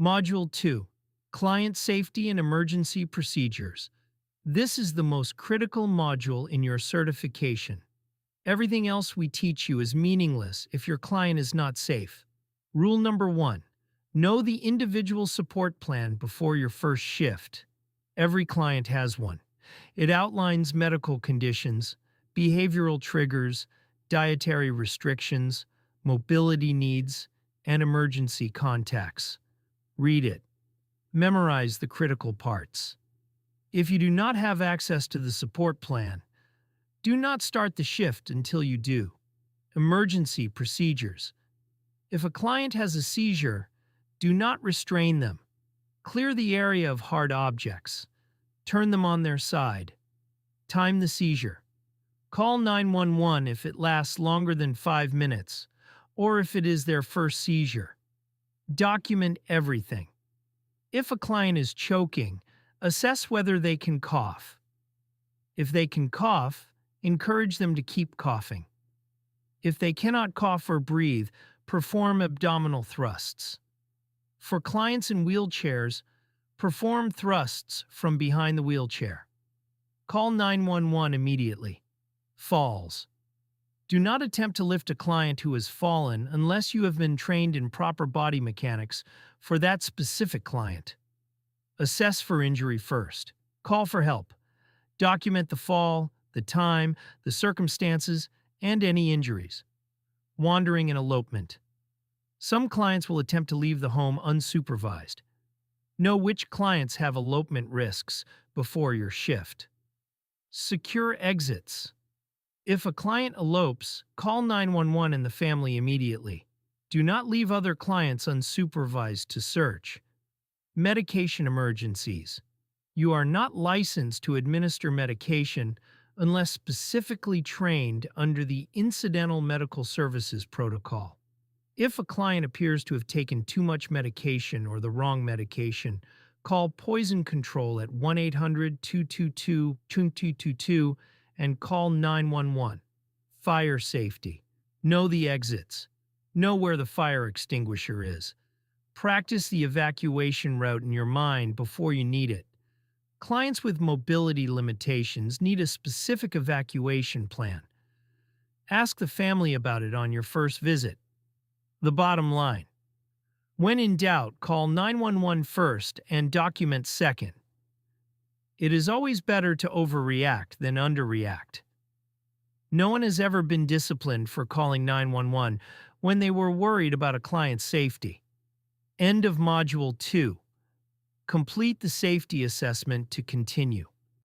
Module 2. Client Safety and Emergency Procedures. This is the most critical module in your certification. Everything else we teach you is meaningless if your client is not safe. Rule number 1. Know the individual support plan before your first shift. Every client has one. It outlines medical conditions, behavioral triggers, dietary restrictions, mobility needs, and emergency contacts. Read it. Memorize the critical parts. If you do not have access to the support plan, do not start the shift until you do. Emergency procedures. If a client has a seizure, do not restrain them. Clear the area of hard objects. Turn them on their side. Time the seizure. Call 911 if it lasts longer than 5 minutes, or if it is their first seizure. Document everything. If a client is choking, assess whether they can cough. If they can cough, encourage them to keep coughing. If they cannot cough or breathe, perform abdominal thrusts. For clients in wheelchairs, perform thrusts from behind the wheelchair. Call 911 immediately. Falls. Do not attempt to lift a client who has fallen unless you have been trained in proper body mechanics for that specific client. Assess for injury first. Call for help. Document the fall, the time, the circumstances, and any injuries. Wandering and elopement. Some clients will attempt to leave the home unsupervised. Know which clients have elopement risks before your shift. Secure exits. If a client elopes, call 911 and the family immediately. Do not leave other clients unsupervised to search. Medication emergencies. You are not licensed to administer medication unless specifically trained under the Incidental Medical Services Protocol. If a client appears to have taken too much medication or the wrong medication, call Poison Control at 1-800-222-2222 and call 911. Fire safety. Know the exits. Know where the fire extinguisher is. Practice the evacuation route in your mind before you need it. Clients with mobility limitations need a specific evacuation plan. Ask the family about it on your first visit. The bottom line. When in doubt, call 911 first and document second. It is always better to overreact than underreact. No one has ever been disciplined for calling 911 when they were worried about a client's safety. End of Module 2. Complete the safety assessment to continue.